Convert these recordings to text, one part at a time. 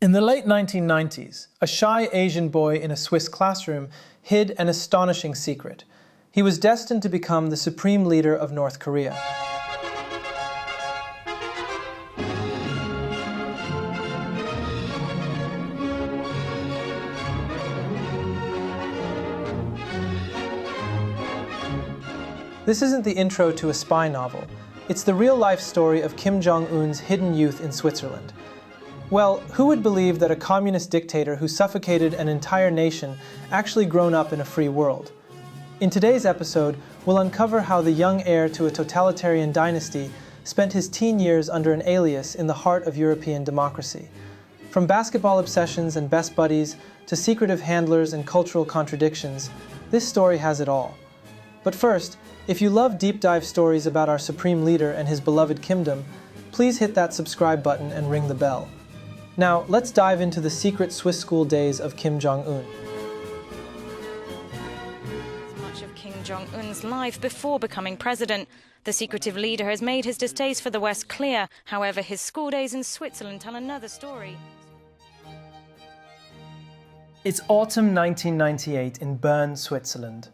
In the late 1990s, a shy Asian boy in a Swiss classroom hid an astonishing secret. He was destined to become the supreme leader of North Korea. This isn't the intro to a spy novel. It's the real-life story of Kim Jong-un's hidden youth in Switzerland. Well, who would believe that a communist dictator who suffocated an entire nation actually grown up in a free world? In today's episode, we'll uncover how the young heir to a totalitarian dynasty spent his teen years under an alias in the heart of European democracy. From basketball obsessions and best buddies to secretive handlers and cultural contradictions, this story has it all. But first, if you love deep dive stories about our supreme leader and his beloved kingdom, please hit that subscribe button and ring the bell. Now, let's dive into the secret Swiss school days of Kim Jong-un. Much of Kim Jong-un's life before becoming president. The secretive leader has made his distaste for the West clear. However, his school days in Switzerland tell another story. It's autumn 1998 in Bern, Switzerland.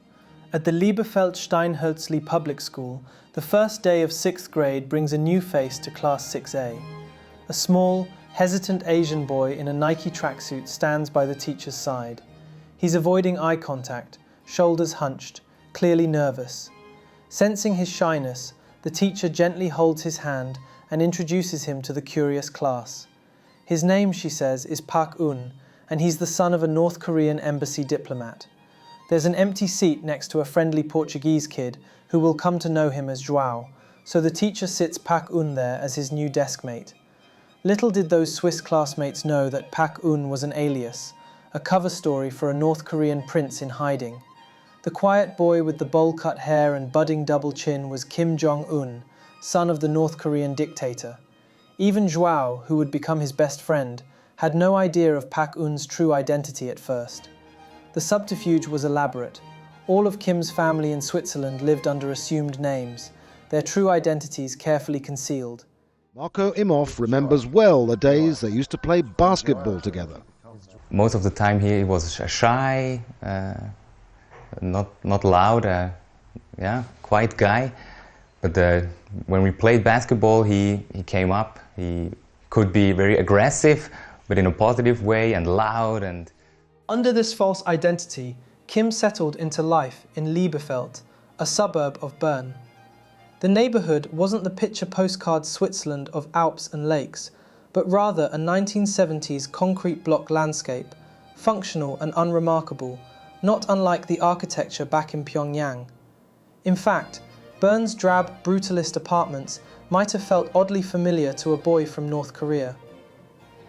At the Liebefeld Steinhölzli public school, the first day of 6th grade brings a new face to class 6A. A small, hesitant Asian boy in a Nike tracksuit stands by the teacher's side. He's avoiding eye contact, shoulders hunched, clearly nervous. Sensing his shyness, the teacher gently holds his hand and introduces him to the curious class. His name, she says, is Pak Un, and he's the son of a North Korean embassy diplomat. There's an empty seat next to a friendly Portuguese kid who will come to know him as João, so the teacher sits Pak Un there as his new desk mate. Little did those Swiss classmates know that Pak Un was an alias, a cover story for a North Korean prince in hiding. The quiet boy with the bowl-cut hair and budding double chin was Kim Jong-un, son of the North Korean dictator. Even João, who would become his best friend, had no idea of Pak Un's true identity at first. The subterfuge was elaborate. All of Kim's family in Switzerland lived under assumed names, their true identities carefully concealed. Marco Imhoff remembers well the days they used to play basketball together. Most of the time he was shy, not loud, quiet guy. But when we played basketball, he came up. He could be very aggressive, but in a positive way, and loud. And under this false identity, Kim settled into life in Liebefeld, a suburb of Bern. The neighbourhood wasn't the picture postcard Switzerland of Alps and lakes, but rather a 1970s concrete block landscape, functional and unremarkable, not unlike the architecture back in Pyongyang. In fact, Bern's drab, brutalist apartments might have felt oddly familiar to a boy from North Korea.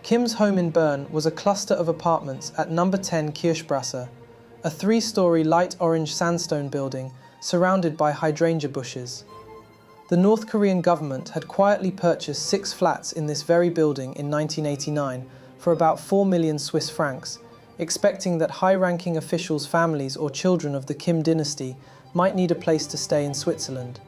Kim's home in Bern was a cluster of apartments at number 10 Kirschstrasse, a 3-story light orange sandstone building surrounded by hydrangea bushes. The North Korean government had quietly purchased 6 flats in this very building in 1989 for about 4 million Swiss francs, expecting that high-ranking officials' families or children of the Kim dynasty might need a place to stay in Switzerland.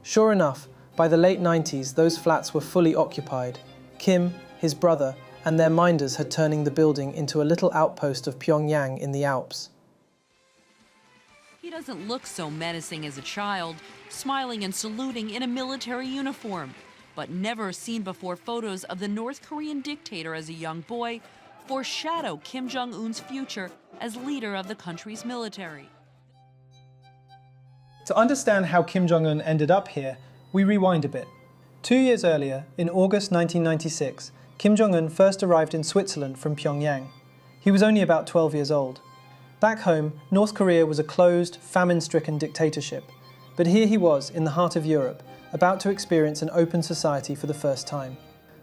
Sure enough, by the late 90s, those flats were fully occupied. Kim, his brother, and their minders had turning the building into a little outpost of Pyongyang in the Alps. He doesn't look so menacing as a child, smiling and saluting in a military uniform. But never seen before photos of the North Korean dictator as a young boy foreshadow Kim Jong-un's future as leader of the country's military. To understand how Kim Jong-un ended up here, we rewind a bit. 2 years earlier, in August 1996, Kim Jong-un first arrived in Switzerland from Pyongyang. He was only about 12 years old. Back home, North Korea was a closed, famine-stricken dictatorship. But here he was, in the heart of Europe, about to experience an open society for the first time.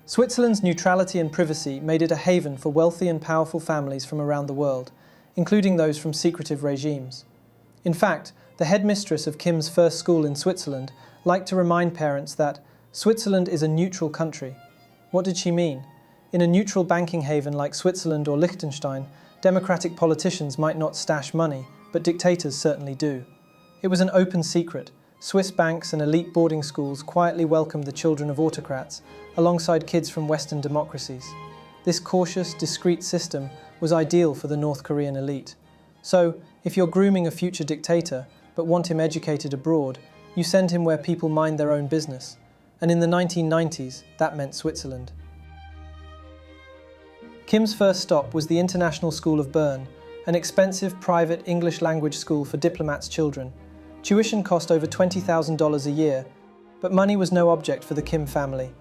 Switzerland's neutrality and privacy made it a haven for wealthy and powerful families from around the world, including those from secretive regimes. In fact, the headmistress of Kim's first school in Switzerland liked to remind parents that Switzerland is a neutral country. What did she mean? In a neutral banking haven like Switzerland or Liechtenstein, democratic politicians might not stash money, but dictators certainly do. It was an open secret. Swiss banks and elite boarding schools quietly welcomed the children of autocrats, alongside kids from Western democracies. This cautious, discreet system was ideal for the North Korean elite. So, if you're grooming a future dictator, but want him educated abroad, you send him where people mind their own business. And in the 1990s, that meant Switzerland. Kim's first stop was the International School of Bern, an expensive private English language school for diplomats' children. Tuition cost over $20,000 a year, but money was no object for the Kim family.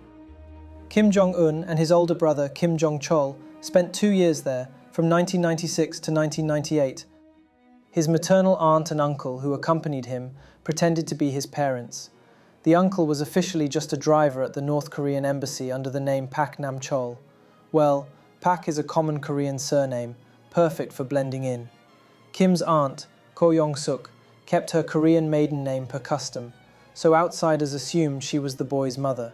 Kim Jong-un and his older brother Kim Jong-chol spent 2 years there, from 1996 to 1998. His maternal aunt and uncle, who accompanied him, pretended to be his parents. The uncle was officially just a driver at the North Korean embassy under the name Pak Nam-chol. Well, Pak is a common Korean surname, perfect for blending in. Kim's aunt, Ko Yong-suk, kept her Korean maiden name per custom, so outsiders assumed she was the boy's mother.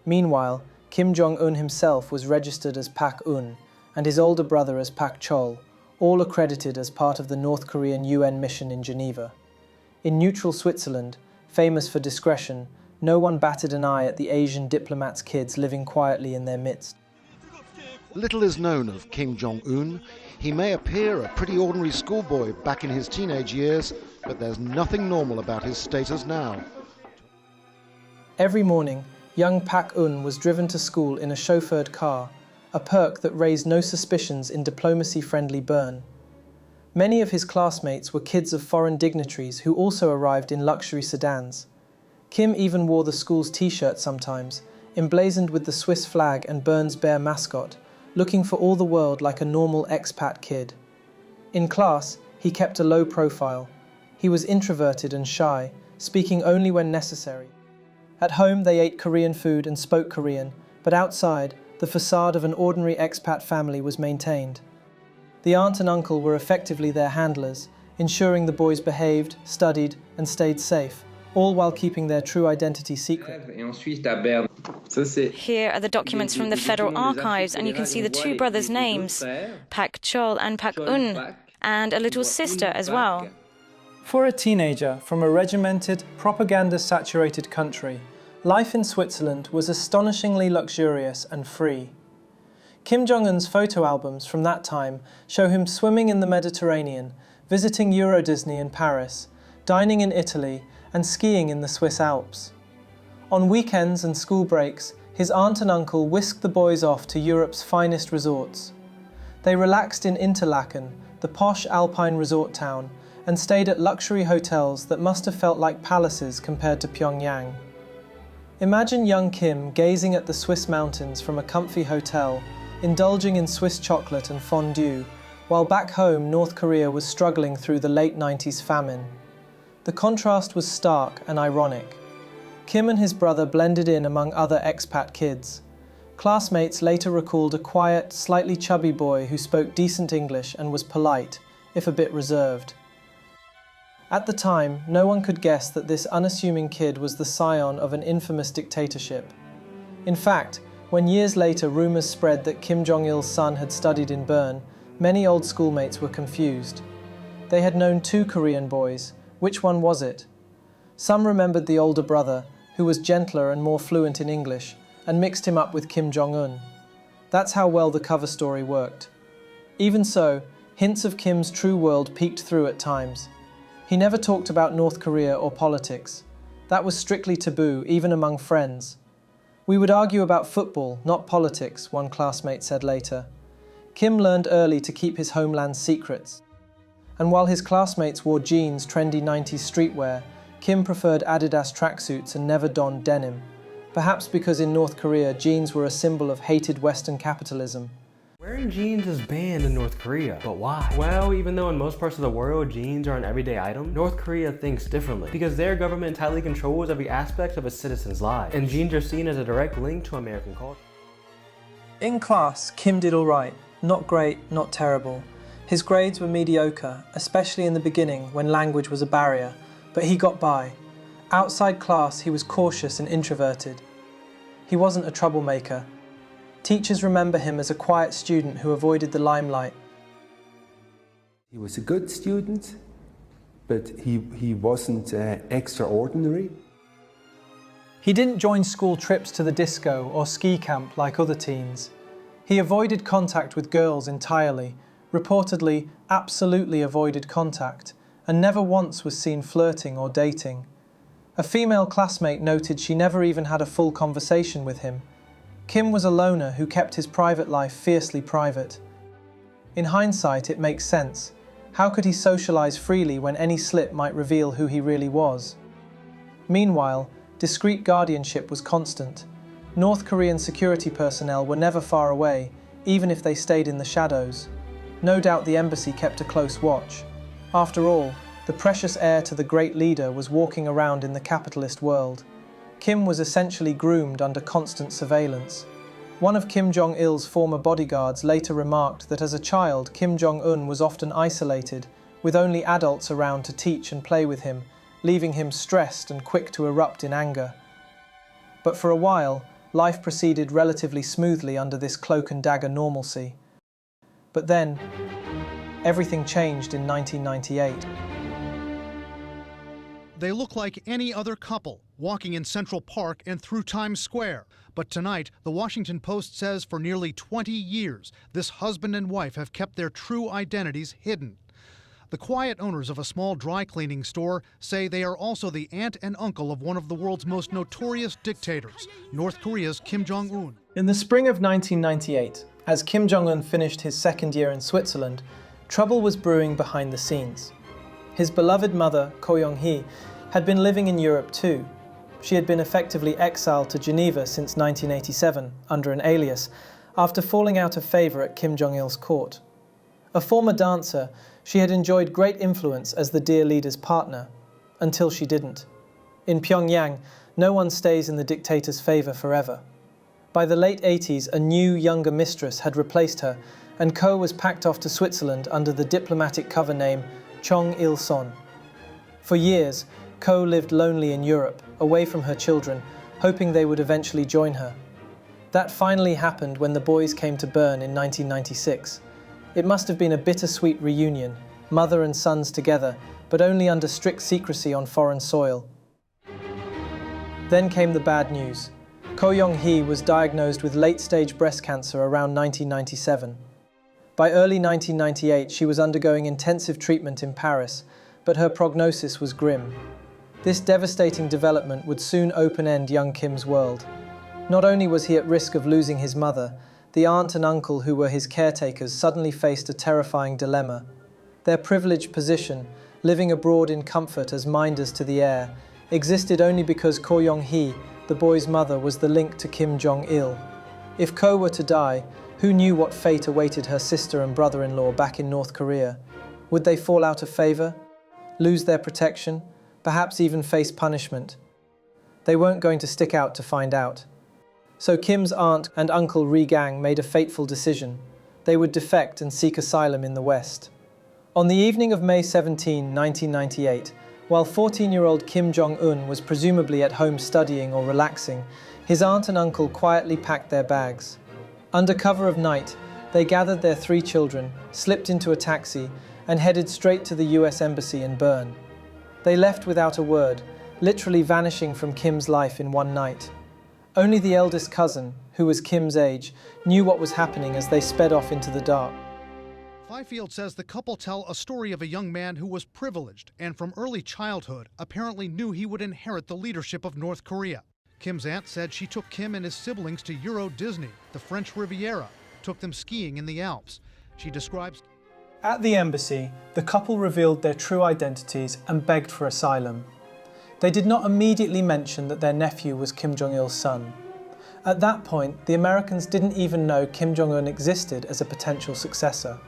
Meanwhile, Kim Jong-un himself was registered as Pak Un, and his older brother as Pak Chol, all accredited as part of the North Korean UN mission in Geneva. In neutral Switzerland, famous for discretion, no one batted an eye at the Asian diplomats' kids living quietly in their midst. Little is known of Kim Jong-un. He may appear a pretty ordinary schoolboy back in his teenage years, but there's nothing normal about his status now. Every morning, young Pak Un was driven to school in a chauffeured car, a perk that raised no suspicions in diplomacy-friendly Bern. Many of his classmates were kids of foreign dignitaries who also arrived in luxury sedans. Kim even wore the school's t-shirt sometimes, emblazoned with the Swiss flag and Bern's bear mascot, looking for all the world like a normal expat kid. In class, he kept a low profile. He was introverted and shy, speaking only when necessary. At home, they ate Korean food and spoke Korean, but outside, the facade of an ordinary expat family was maintained. The aunt and uncle were effectively their handlers, ensuring the boys behaved, studied, and stayed safe, all while keeping their true identity secret. Here are the documents from the Federal Archives, and you can see the two brothers' names, Pak Chol and Pak Un, and a little sister as well. For a teenager from a regimented, propaganda-saturated country, life in Switzerland was astonishingly luxurious and free. Kim Jong-un's photo albums from that time show him swimming in the Mediterranean, visiting Euro Disney in Paris, dining in Italy, and skiing in the Swiss Alps. On weekends and school breaks, his aunt and uncle whisked the boys off to Europe's finest resorts. They relaxed in Interlaken, the posh alpine resort town, and stayed at luxury hotels that must have felt like palaces compared to Pyongyang. Imagine young Kim gazing at the Swiss mountains from a comfy hotel, indulging in Swiss chocolate and fondue, while back home North Korea was struggling through the late 90s famine. The contrast was stark and ironic. Kim and his brother blended in among other expat kids. Classmates later recalled a quiet, slightly chubby boy who spoke decent English and was polite, if a bit reserved. At the time, no one could guess that this unassuming kid was the scion of an infamous dictatorship. In fact, when years later rumours spread that Kim Jong-il's son had studied in Bern, many old schoolmates were confused. They had known two Korean boys. Which one was it? Some remembered the older brother, who was gentler and more fluent in English, and mixed him up with Kim Jong-un. That's how well the cover story worked. Even so, hints of Kim's true world peeked through at times. He never talked about North Korea or politics. That was strictly taboo, even among friends. We would argue about football, not politics, one classmate said later. Kim learned early to keep his homeland's secrets. And while his classmates wore jeans, trendy 90s streetwear, Kim preferred Adidas tracksuits and never donned denim. Perhaps because in North Korea, jeans were a symbol of hated Western capitalism. Wearing jeans is banned in North Korea, but why? Well, even though in most parts of the world jeans are an everyday item, North Korea thinks differently because their government tightly controls every aspect of its citizens' lives, and jeans are seen as a direct link to American culture. In class, Kim did all right. Not great, not terrible. His grades were mediocre, especially in the beginning when language was a barrier, but he got by. Outside class, he was cautious and introverted. He wasn't a troublemaker. Teachers remember him as a quiet student who avoided the limelight. He was a good student, but he wasn't extraordinary. He didn't join school trips to the disco or ski camp like other teens. He avoided contact with girls entirely, reportedly absolutely avoided contact, and never once was seen flirting or dating. A female classmate noted she never even had a full conversation with him. Kim was a loner who kept his private life fiercely private. In hindsight, it makes sense. How could he socialize freely when any slip might reveal who he really was? Meanwhile, discreet guardianship was constant. North Korean security personnel were never far away, even if they stayed in the shadows. No doubt the embassy kept a close watch. After all, the precious heir to the great leader was walking around in the capitalist world. Kim was essentially groomed under constant surveillance. One of Kim Jong-il's former bodyguards later remarked that as a child, Kim Jong-un was often isolated, with only adults around to teach and play with him, leaving him stressed and quick to erupt in anger. But for a while, life proceeded relatively smoothly under this cloak-and-dagger normalcy. But then, everything changed in 1998. They look like any other couple, walking in Central Park and through Times Square. But tonight, the Washington Post says for nearly 20 years, this husband and wife have kept their true identities hidden. The quiet owners of a small dry cleaning store say they are also the aunt and uncle of one of the world's most notorious dictators, North Korea's Kim Jong-un. In the spring of 1998, as Kim Jong-un finished his second year in Switzerland, trouble was brewing behind the scenes. His beloved mother, Ko Young-hee, had been living in Europe too. She had been effectively exiled to Geneva since 1987, under an alias, after falling out of favour at Kim Jong-il's court. A former dancer, she had enjoyed great influence as the dear leader's partner, until she didn't. In Pyongyang, no one stays in the dictator's favour forever. By the late 80s, a new, younger mistress had replaced her, and Ko was packed off to Switzerland under the diplomatic cover name Jong-il Son. For years, Ko lived lonely in Europe, away from her children, hoping they would eventually join her. That finally happened when the boys came to Bern in 1996. It must have been a bittersweet reunion, mother and sons together, but only under strict secrecy on foreign soil. Then came the bad news. Ko Young-hee was diagnosed with late-stage breast cancer around 1997. By early 1998, she was undergoing intensive treatment in Paris, but her prognosis was grim. This devastating development would soon open-end young Kim's world. Not only was he at risk of losing his mother, the aunt and uncle who were his caretakers suddenly faced a terrifying dilemma. Their privileged position, living abroad in comfort as minders to the heir, existed only because Ko Young-hee, the boy's mother, was the link to Kim Jong-il. If Ko were to die, who knew what fate awaited her sister and brother-in-law back in North Korea? Would they fall out of favour? Lose their protection? Perhaps even face punishment? They weren't going to stick out to find out. So Kim's aunt and uncle Ri Gang made a fateful decision. They would defect and seek asylum in the West. On the evening of May 17, 1998, while 14-year-old Kim Jong-un was presumably at home studying or relaxing, his aunt and uncle quietly packed their bags. Under cover of night, they gathered their 3 children, slipped into a taxi, and headed straight to the US Embassy in Bern. They left without a word, literally vanishing from Kim's life in one night. Only the eldest cousin, who was Kim's age, knew what was happening as they sped off into the dark. Fifield says the couple tell a story of a young man who was privileged and from early childhood apparently knew he would inherit the leadership of North Korea. Kim's aunt said she took Kim and his siblings to Euro Disney, the French Riviera, took them skiing in the Alps. She describes... At the embassy, the couple revealed their true identities and begged for asylum. They did not immediately mention that their nephew was Kim Jong-il's son. At that point, the Americans didn't even know Kim Jong-un existed as a potential successor.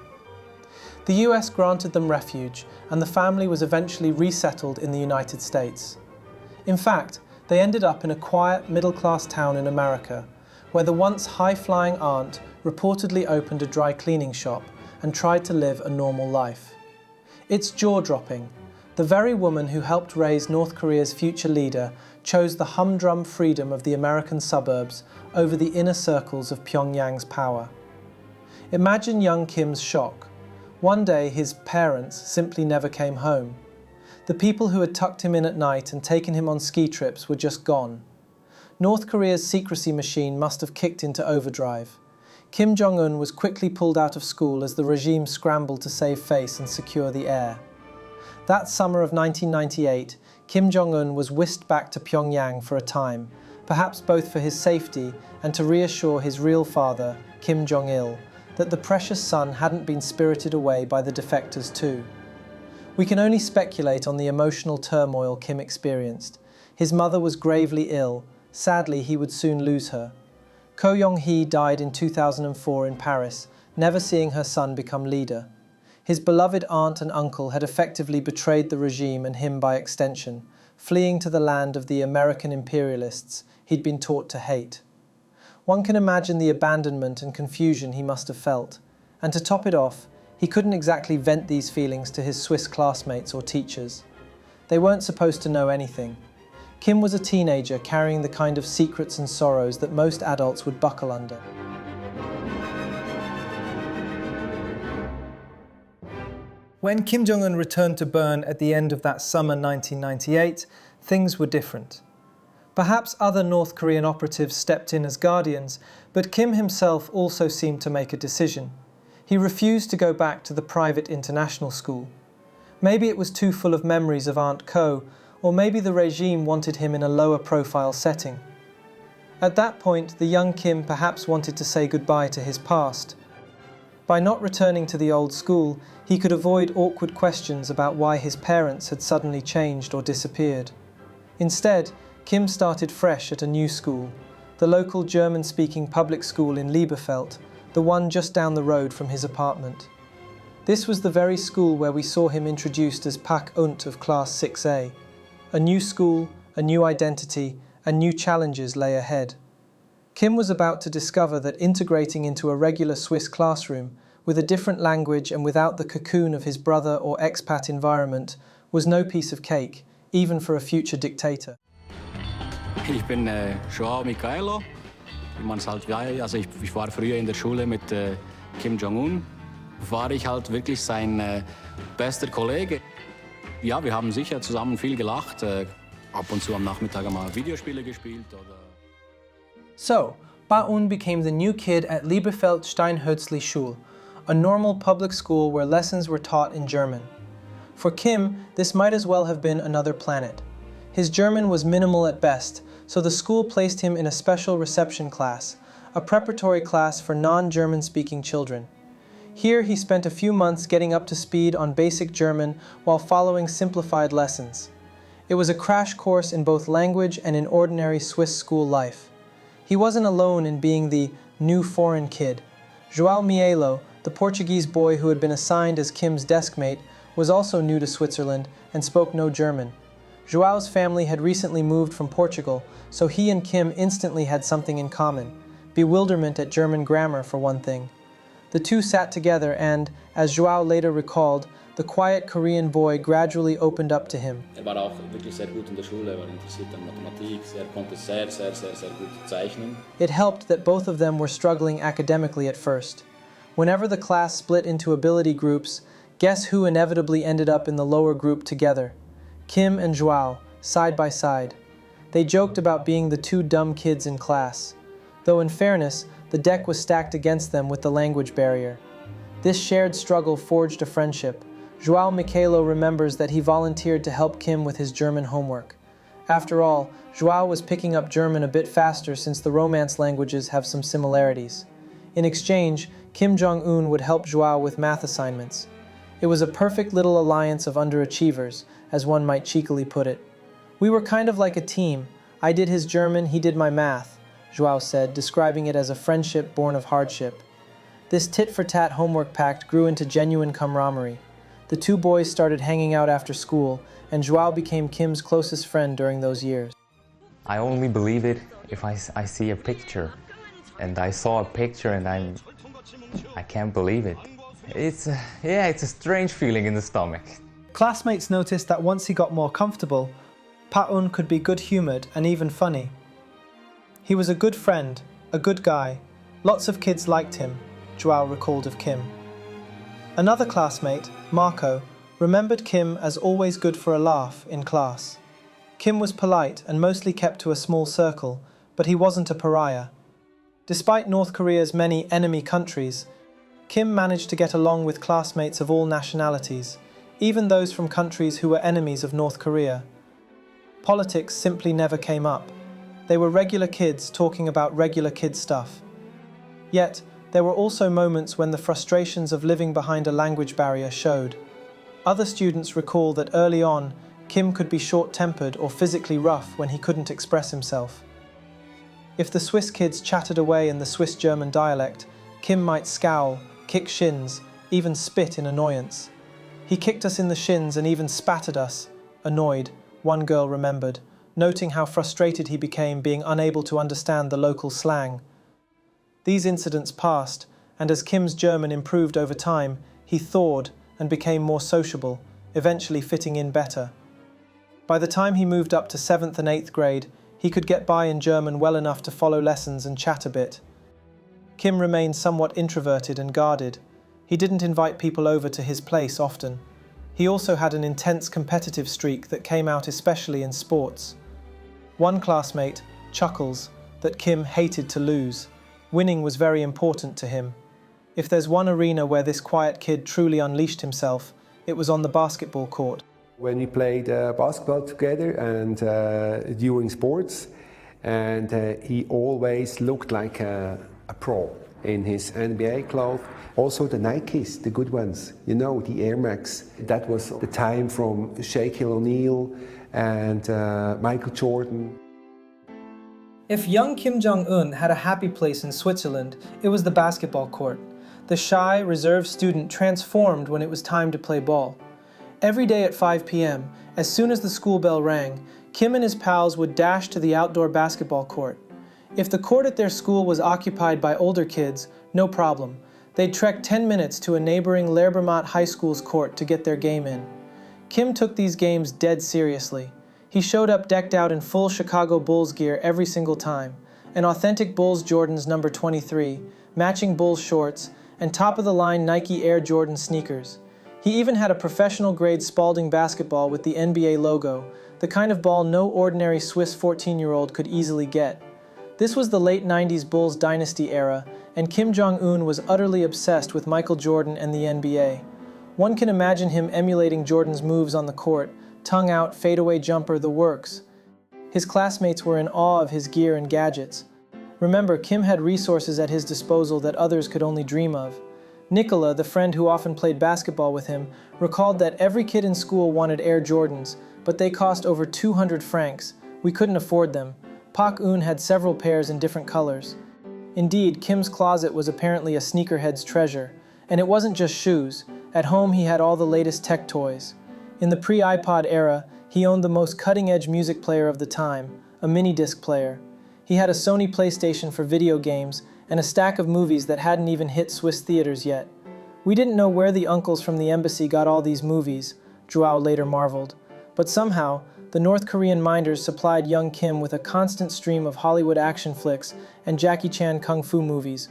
The US granted them refuge, and the family was eventually resettled in the United States. In fact, they ended up in a quiet, middle-class town in America, where the once high-flying aunt reportedly opened a dry cleaning shop and tried to live a normal life. It's jaw-dropping. The very woman who helped raise North Korea's future leader chose the humdrum freedom of the American suburbs over the inner circles of Pyongyang's power. Imagine young Kim's shock. One day his parents simply never came home. The people who had tucked him in at night and taken him on ski trips were just gone. North Korea's secrecy machine must have kicked into overdrive. Kim Jong-un was quickly pulled out of school as the regime scrambled to save face and secure the air. That summer of 1998, Kim Jong-un was whisked back to Pyongyang for a time, perhaps both for his safety and to reassure his real father, Kim Jong-il, that the precious son hadn't been spirited away by the defectors too. We can only speculate on the emotional turmoil Kim experienced. His mother was gravely ill. Sadly, he would soon lose her. Ko Yong-hee died in 2004 in Paris, never seeing her son become leader. His beloved aunt and uncle had effectively betrayed the regime and him by extension, fleeing to the land of the American imperialists he'd been taught to hate. One can imagine the abandonment and confusion he must have felt, and to top it off, he couldn't exactly vent these feelings to his Swiss classmates or teachers. They weren't supposed to know anything. Kim was a teenager carrying the kind of secrets and sorrows that most adults would buckle under. When Kim Jong-un returned to Bern at the end of that summer 1998, things were different. Perhaps other North Korean operatives stepped in as guardians, but Kim himself also seemed to make a decision. He refused to go back to the private international school. Maybe it was too full of memories of Aunt Ko, or maybe the regime wanted him in a lower profile setting. At that point, the young Kim perhaps wanted to say goodbye to his past. By not returning to the old school, he could avoid awkward questions about why his parents had suddenly changed or disappeared. Instead, Kim started fresh at a new school, the local German-speaking public school in Liebefeld, the one just down the road from his apartment. This was the very school where we saw him introduced as Pak Un of Class 6A. A new school, a new identity, and new challenges lay ahead. Kim was about to discover that integrating into a regular Swiss classroom, with a different language and without the cocoon of his brother or expat environment, was no piece of cake, even for a future dictator. Ich bin Joao Michaelo, wie man es halt weiß. Also ich war früher in der Schule mit Kim Jong-un. War ich halt wirklich sein bester Kollege. Ja, wir haben sicher zusammen viel gelacht. Ab und zu am Nachmittag mal Videospiele gespielt. Oder So, Pak Un became the new kid at Liebefeld Steinhölzli Schule, a normal public school where lessons were taught in German. For Kim, this might as well have been another planet. His German was minimal at best, so the school placed him in a special reception class, a preparatory class for non-German speaking children. Here he spent a few months getting up to speed on basic German while following simplified lessons. It was a crash course in both language and in ordinary Swiss school life. He wasn't alone in being the new foreign kid. João Mielo, the Portuguese boy who had been assigned as Kim's deskmate, was also new to Switzerland and spoke no German. Joao's family had recently moved from Portugal, so he and Kim instantly had something in common: bewilderment at German grammar, for one thing. The two sat together and, as Joao later recalled, the quiet Korean boy gradually opened up to him. war auch wirklich sehr gut in der Schule, war interessiert an Mathematik, konnte sehr gut zeichnen. It helped that both of them were struggling academically at first. Whenever the class split into ability groups, guess who inevitably ended up in the lower group together? Kim and Joao, side by side. They joked about being the two dumb kids in class. Though in fairness, the deck was stacked against them with the language barrier. This shared struggle forged a friendship. Joao Michaelo remembers that he volunteered to help Kim with his German homework. After all, Joao was picking up German a bit faster since the Romance languages have some similarities. In exchange, Kim Jong-un would help Joao with math assignments. It was a perfect little alliance of underachievers, as one might cheekily put it. We were kind of like a team. I did his German, he did my math, Joao said, describing it as a friendship born of hardship. This tit-for-tat homework pact grew into genuine camaraderie. The two boys started hanging out after school, and Joao became Kim's closest friend during those years. I only believe it if I see a picture. And I saw a picture and I can't believe it. It's a strange feeling in the stomach. Classmates noticed that once he got more comfortable, Pak Un could be good-humoured and even funny. He was a good friend, a good guy. Lots of kids liked him, Joao recalled of Kim. Another classmate, Marco, remembered Kim as always good for a laugh in class. Kim was polite and mostly kept to a small circle, but he wasn't a pariah. Despite North Korea's many enemy countries, Kim managed to get along with classmates of all nationalities, even those from countries who were enemies of North Korea. Politics simply never came up. They were regular kids talking about regular kid stuff. Yet, there were also moments when the frustrations of living behind a language barrier showed. Other students recall that early on, Kim could be short-tempered or physically rough when he couldn't express himself. If the Swiss kids chattered away in the Swiss-German dialect, Kim might scowl, kick shins, even spit in annoyance. He kicked us in the shins and even spat at us, annoyed, one girl remembered, noting how frustrated he became being unable to understand the local slang. These incidents passed, and as Kim's German improved over time, he thawed and became more sociable, eventually fitting in better. By the time he moved up to 7th and 8th grade, he could get by in German well enough to follow lessons and chat a bit. Kim remained somewhat introverted and guarded. He didn't invite people over to his place often. He also had an intense competitive streak that came out especially in sports. One classmate, Chuckles, that Kim hated to lose. Winning was very important to him. If there's one arena where this quiet kid truly unleashed himself, it was on the basketball court. When we played basketball together and during sports, and he always looked like a pro in his NBA clothes. Also the Nikes, the good ones, you know, the Air Max. That was the time from Shaquille O'Neal and Michael Jordan. If young Kim Jong-un had a happy place in Switzerland, it was the basketball court. The shy, reserved student transformed when it was time to play ball. Every day at 5 p.m., as soon as the school bell rang, Kim and his pals would dash to the outdoor basketball court. If the court at their school was occupied by older kids, no problem. They'd trek 10 minutes to a neighboring Liebefeld High School's court to get their game in. Kim took these games dead seriously. He showed up decked out in full Chicago Bulls gear every single time. An authentic Bulls Jordans number 23, matching Bulls shorts, and top-of-the-line Nike Air Jordan sneakers. He even had a professional-grade Spalding basketball with the NBA logo, the kind of ball no ordinary Swiss 14-year-old could easily get. This was the late 90s Bulls dynasty era, and Kim Jong-un was utterly obsessed with Michael Jordan and the NBA. One can imagine him emulating Jordan's moves on the court, tongue out, fadeaway jumper, the works. His classmates were in awe of his gear and gadgets. Remember, Kim had resources at his disposal that others could only dream of. Nicola, the friend who often played basketball with him, recalled that every kid in school wanted Air Jordans, but they cost over 200 francs. We couldn't afford them. Pak Un had several pairs in different colors. Indeed, Kim's closet was apparently a sneakerhead's treasure. And it wasn't just shoes. At home he had all the latest tech toys. In the pre-iPod era, he owned the most cutting-edge music player of the time, a mini-disc player. He had a Sony PlayStation for video games and a stack of movies that hadn't even hit Swiss theaters yet. We didn't know where the uncles from the embassy got all these movies, Joao later marveled. But somehow, the North Korean minders supplied young Kim with a constant stream of Hollywood action flicks and Jackie Chan kung fu movies.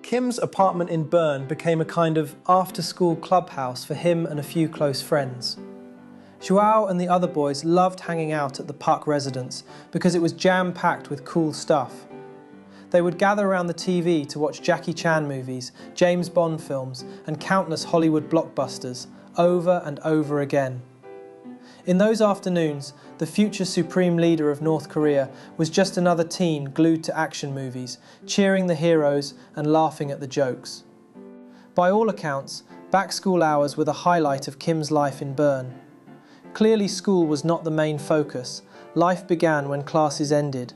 Kim's apartment in Bern became a kind of after-school clubhouse for him and a few close friends. Joao and the other boys loved hanging out at the Pak residence because it was jam-packed with cool stuff. They would gather around the TV to watch Jackie Chan movies, James Bond films, and countless Hollywood blockbusters, over and over again. In those afternoons, the future supreme leader of North Korea was just another teen glued to action movies, cheering the heroes and laughing at the jokes. By all accounts, back-school hours were the highlight of Kim's life in Bern. Clearly, school was not the main focus. Life began when classes ended.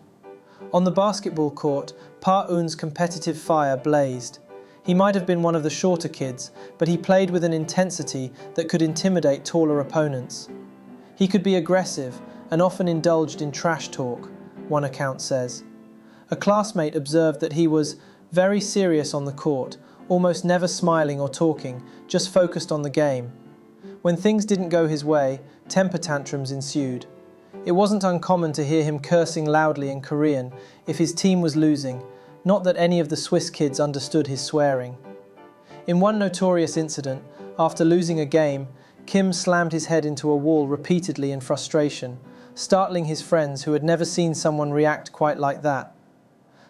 On the basketball court, Pak Un's competitive fire blazed. He might have been one of the shorter kids, but he played with an intensity that could intimidate taller opponents. He could be aggressive and often indulged in trash talk, one account says. A classmate observed that he was very serious on the court, almost never smiling or talking, just focused on the game. When things didn't go his way, temper tantrums ensued. It wasn't uncommon to hear him cursing loudly in Korean if his team was losing, not that any of the Swiss kids understood his swearing. In one notorious incident, after losing a game, Kim slammed his head into a wall repeatedly in frustration, startling his friends who had never seen someone react quite like that.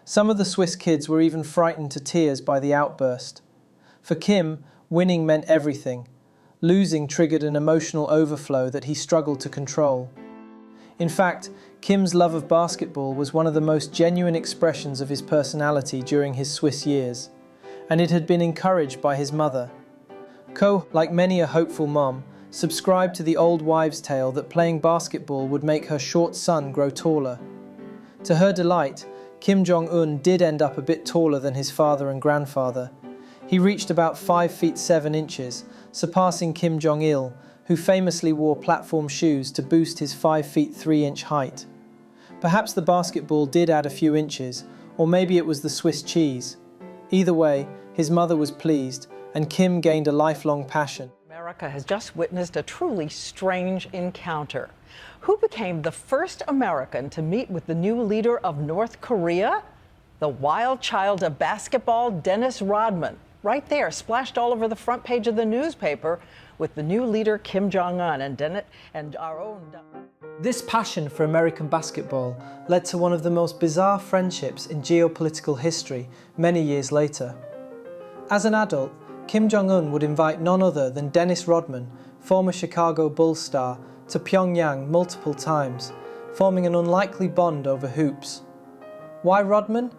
Some of the Swiss kids were even frightened to tears by the outburst. For Kim, winning meant everything. Losing triggered an emotional overflow that he struggled to control. In fact, Kim's love of basketball was one of the most genuine expressions of his personality during his Swiss years, and it had been encouraged by his mother. Ko, like many a hopeful mom, subscribed to the old wives' tale that playing basketball would make her short son grow taller. To her delight, Kim Jong-un did end up a bit taller than his father and grandfather. He reached about 5 feet 7 inches, surpassing Kim Jong-il, who famously wore platform shoes to boost his 5 feet 3 inch height. Perhaps the basketball did add a few inches, or maybe it was the Swiss cheese. Either way, his mother was pleased, and Kim gained a lifelong passion. America has just witnessed a truly strange encounter. Who became the first American to meet with the new leader of North Korea? The wild child of basketball, Dennis Rodman. Right there, splashed all over the front page of the newspaper with the new leader, Kim Jong-un, and our own... This passion for American basketball led to one of the most bizarre friendships in geopolitical history many years later. As an adult, Kim Jong-un would invite none other than Dennis Rodman, former Chicago Bulls star, to Pyongyang multiple times, forming an unlikely bond over hoops. Why Rodman?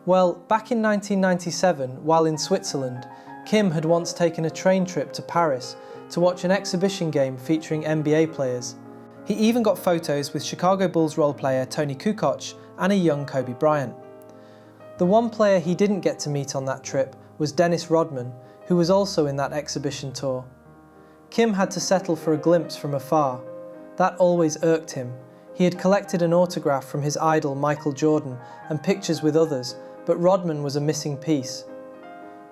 Well, back in 1997, while in Switzerland, Kim had once taken a train trip to Paris to watch an exhibition game featuring NBA players. He even got photos with Chicago Bulls role player Tony Kukoc and a young Kobe Bryant. The one player he didn't get to meet on that trip was Dennis Rodman, who was also in that exhibition tour. Kim had to settle for a glimpse from afar. That always irked him. He had collected an autograph from his idol Michael Jordan and pictures with others, but Rodman was a missing piece.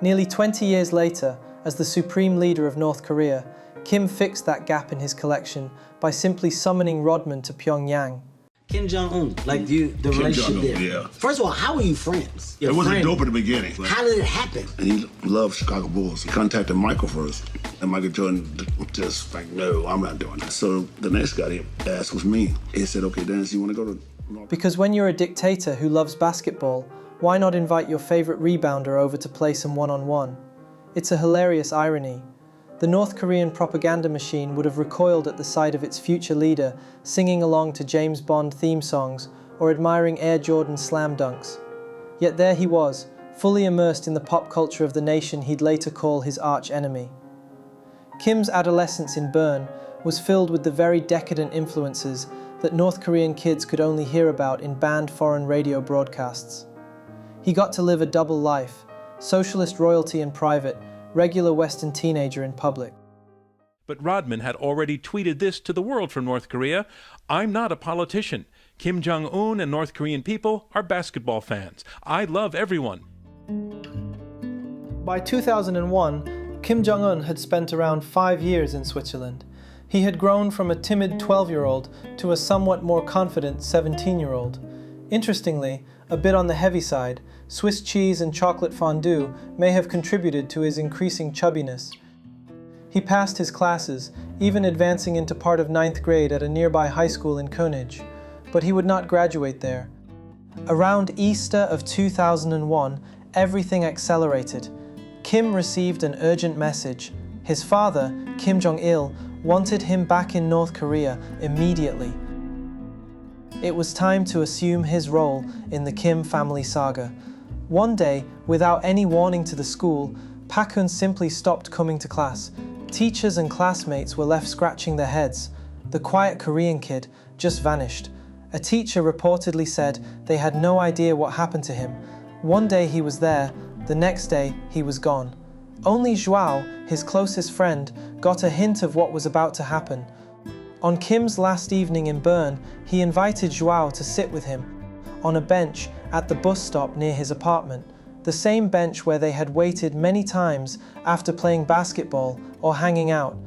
Nearly 20 years later, as the supreme leader of North Korea, Kim fixed that gap in his collection by simply summoning Rodman to Pyongyang. Kim Jong-un, like the relationship there. Yeah. First of all, how were you friends? It wasn't dope in the beginning. How did it happen? And he loved Chicago Bulls. He contacted Michael first. And Michael Jordan just like, no, I'm not doing that. So the next guy he asked was me. He said, okay, Dennis, you want to go to... Because when you're a dictator who loves basketball, why not invite your favorite rebounder over to play some one-on-one? It's a hilarious irony. The North Korean propaganda machine would have recoiled at the sight of its future leader singing along to James Bond theme songs or admiring Air Jordan slam dunks. Yet there he was, fully immersed in the pop culture of the nation he'd later call his arch-enemy. Kim's adolescence in Bern was filled with the very decadent influences that North Korean kids could only hear about in banned foreign radio broadcasts. He got to live a double life, socialist royalty in private, regular Western teenager in public. But Rodman had already tweeted this to the world from North Korea: "I'm not a politician. Kim Jong-un and North Korean people are basketball fans. I love everyone." By 2001, Kim Jong-un had spent around 5 years in Switzerland. He had grown from a timid 12-year-old to a somewhat more confident 17-year-old. Interestingly, a bit on the heavy side, Swiss cheese and chocolate fondue may have contributed to his increasing chubbiness. He passed his classes, even advancing into part of 9th grade at a nearby high school in König, but he would not graduate there. Around Easter of 2001, everything accelerated. Kim received an urgent message. His father, Kim Jong-il, wanted him back in North Korea immediately. It was time to assume his role in the Kim family saga. One day, without any warning to the school, Pak Un simply stopped coming to class. Teachers and classmates were left scratching their heads. The quiet Korean kid just vanished. A teacher reportedly said they had no idea what happened to him. One day he was there, the next day he was gone. Only Joao, his closest friend, got a hint of what was about to happen. On Kim's last evening in Bern, he invited Joao to sit with him on a bench at the bus stop near his apartment, the same bench where they had waited many times after playing basketball or hanging out.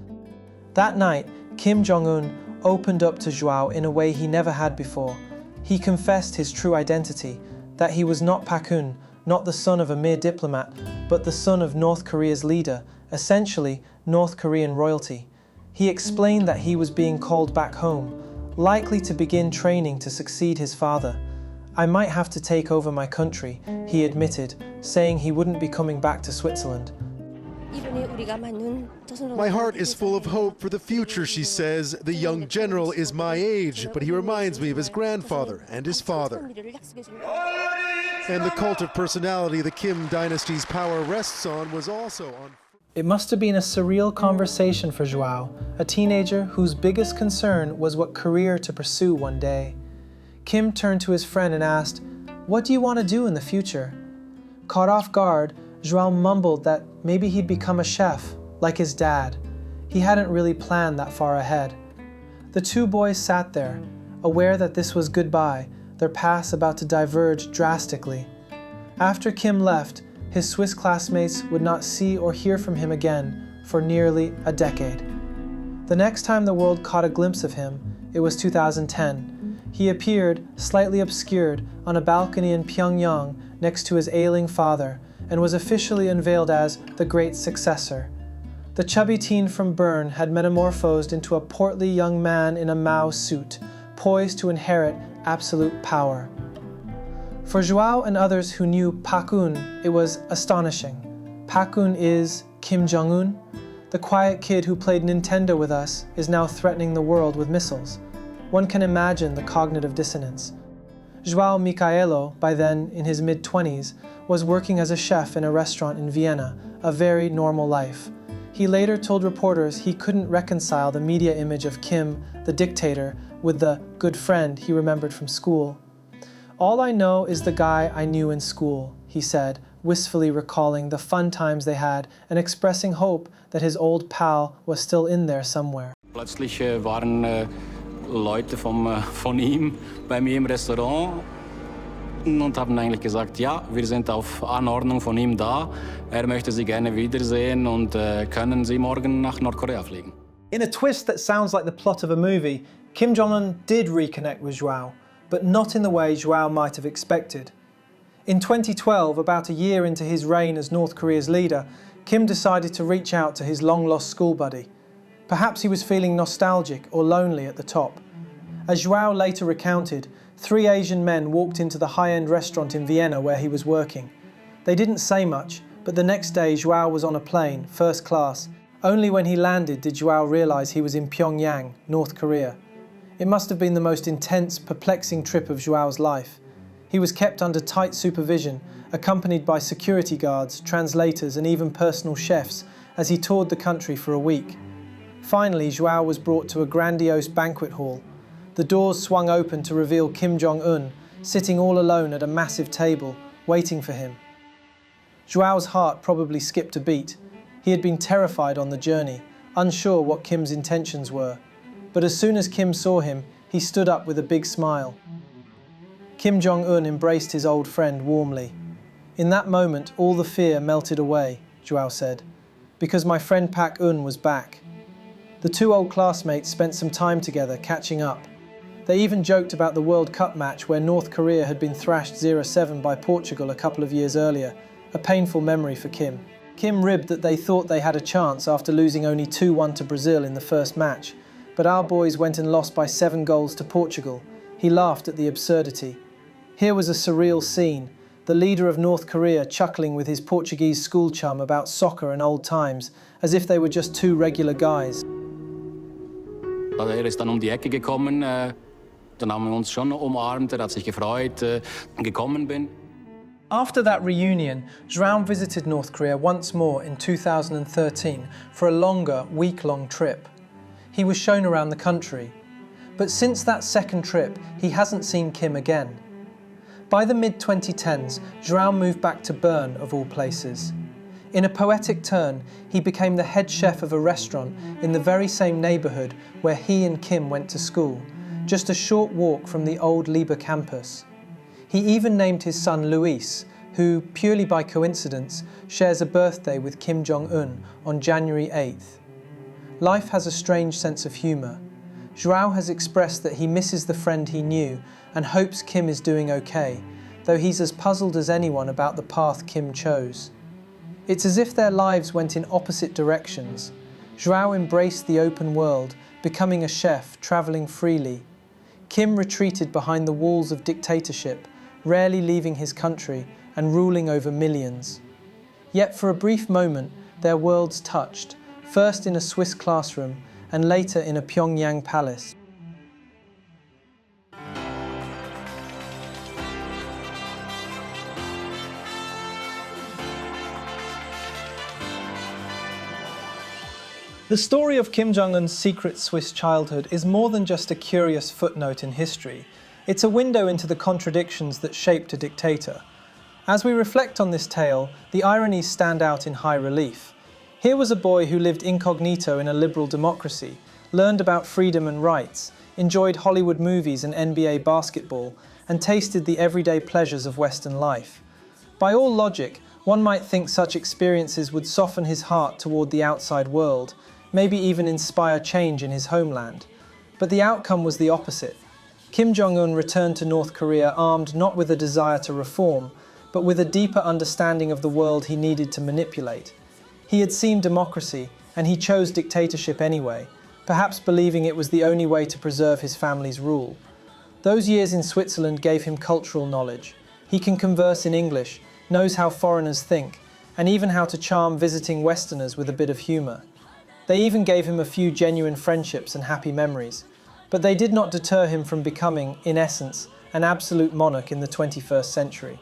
That night, Kim Jong-un opened up to Joao in a way he never had before. He confessed his true identity, that he was not Pak Un, not the son of a mere diplomat, but the son of North Korea's leader, essentially North Korean royalty. He explained that he was being called back home, likely to begin training to succeed his father. "I might have to take over my country," he admitted, saying he wouldn't be coming back to Switzerland. My heart is full of hope for the future, she says. The young general is my age, but he reminds me of his grandfather and his father. And the cult of personality the Kim dynasty's power rests on was also on... It must have been a surreal conversation for João, a teenager whose biggest concern was what career to pursue one day. Kim turned to his friend and asked, "What do you want to do in the future?" Caught off guard, João mumbled that maybe he'd become a chef, like his dad. He hadn't really planned that far ahead. The two boys sat there, aware that this was goodbye, their paths about to diverge drastically. After Kim left, his Swiss classmates would not see or hear from him again for nearly a decade. The next time the world caught a glimpse of him, it was 2010. He appeared, slightly obscured, on a balcony in Pyongyang next to his ailing father, and was officially unveiled as the great successor. The chubby teen from Bern had metamorphosed into a portly young man in a Mao suit, poised to inherit absolute power. For João and others who knew Pak Un, it was astonishing. Pak Un is Kim Jong-un. The quiet kid who played Nintendo with us is now threatening the world with missiles. One can imagine the cognitive dissonance. João Michaelo, by then in his mid-20s, was working as a chef in a restaurant in Vienna, a very normal life. He later told reporters he couldn't reconcile the media image of Kim, the dictator, with the good friend he remembered from school. "All I know is the guy I knew in school," he said, wistfully recalling the fun times they had and expressing hope that his old pal was still in there somewhere. Plötzlich waren Leute von ihm bei mir im Restaurant und haben eigentlich gesagt, ja, wir sind auf Anordnung von ihm da. Er möchte Sie gerne wiedersehen und können Sie morgen nach Nordkorea fliegen. In a twist that sounds like the plot of a movie, Kim Jong-un did reconnect with João, but not in the way João might have expected. In 2012, about a year into his reign as North Korea's leader, Kim decided to reach out to his long-lost school buddy. Perhaps he was feeling nostalgic or lonely at the top. As João later recounted, 3 Asian men walked into the high-end restaurant in Vienna where he was working. They didn't say much, but the next day João was on a plane, first class. Only when he landed did João realize he was in Pyongyang, North Korea. It must have been the most intense, perplexing trip of João's life. He was kept under tight supervision, accompanied by security guards, translators, and even personal chefs, as he toured the country for a week. Finally, João was brought to a grandiose banquet hall. The doors swung open to reveal Kim Jong-un, sitting all alone at a massive table, waiting for him. João's heart probably skipped a beat. He had been terrified on the journey, unsure what Kim's intentions were. But as soon as Kim saw him, he stood up with a big smile. Kim Jong-un embraced his old friend warmly. "In that moment, all the fear melted away," João said, "because my friend Pak Un was back." The two old classmates spent some time together catching up. They even joked about the World Cup match where North Korea had been thrashed 0-7 by Portugal a couple of years earlier, a painful memory for Kim. Kim ribbed that they thought they had a chance after losing only 2-1 to Brazil in the first match, but our boys went and lost by 7 goals to Portugal. He laughed at the absurdity. Here was a surreal scene, the leader of North Korea chuckling with his Portuguese school chum about soccer and old times, as if they were just 2 regular guys. Er ist dann die Ecke gekommen, dann haben wir uns schon umarmt, hat sich gefreut, gekommen bin. After that reunion, João visited North Korea once more in 2013 for a longer, week-long trip. He was shown around the country. But since that second trip, he hasn't seen Kim again. By the mid-2010s, João moved back to Bern, of all places. In a poetic turn, he became the head chef of a restaurant in the very same neighbourhood where he and Kim went to school, just a short walk from the old Liebe campus. He even named his son Luis, who, purely by coincidence, shares a birthday with Kim Jong-un on January 8th. Life has a strange sense of humour. João has expressed that he misses the friend he knew and hopes Kim is doing okay, though he's as puzzled as anyone about the path Kim chose. It's as if their lives went in opposite directions. João embraced the open world, becoming a chef, travelling freely. Kim retreated behind the walls of dictatorship, rarely leaving his country and ruling over millions. Yet for a brief moment, their worlds touched, first in a Swiss classroom and later in a Pyongyang palace. The story of Kim Jong-un's secret Swiss childhood is more than just a curious footnote in history. It's a window into the contradictions that shaped a dictator. As we reflect on this tale, the ironies stand out in high relief. Here was a boy who lived incognito in a liberal democracy, learned about freedom and rights, enjoyed Hollywood movies and NBA basketball, and tasted the everyday pleasures of Western life. By all logic, one might think such experiences would soften his heart toward the outside world, maybe even inspire change in his homeland. But the outcome was the opposite. Kim Jong-un returned to North Korea armed not with a desire to reform, but with a deeper understanding of the world he needed to manipulate. He had seen democracy, and he chose dictatorship anyway, perhaps believing it was the only way to preserve his family's rule. Those years in Switzerland gave him cultural knowledge. He can converse in English, knows how foreigners think, and even how to charm visiting Westerners with a bit of humor. They even gave him a few genuine friendships and happy memories, but they did not deter him from becoming, in essence, an absolute monarch in the 21st century.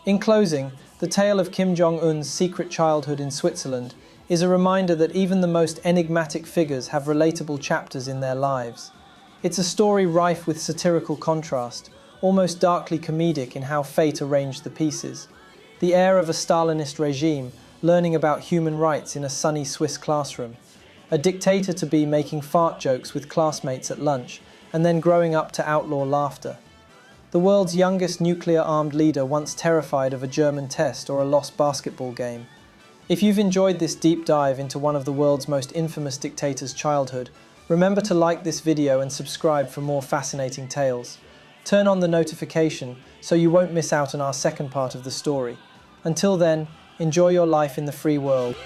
In closing, the tale of Kim Jong-un's secret childhood in Switzerland is a reminder that even the most enigmatic figures have relatable chapters in their lives. It's a story rife with satirical contrast, almost darkly comedic in how fate arranged the pieces. The heir of a Stalinist regime, learning about human rights in a sunny Swiss classroom. A dictator-to-be making fart jokes with classmates at lunch, and then growing up to outlaw laughter. The world's youngest nuclear-armed leader once terrified of a German test or a lost basketball game. If you've enjoyed this deep dive into one of the world's most infamous dictators' childhood, remember to like this video and subscribe for more fascinating tales. Turn on the notification so you won't miss out on our second part of the story. Until then, enjoy your life in the free world.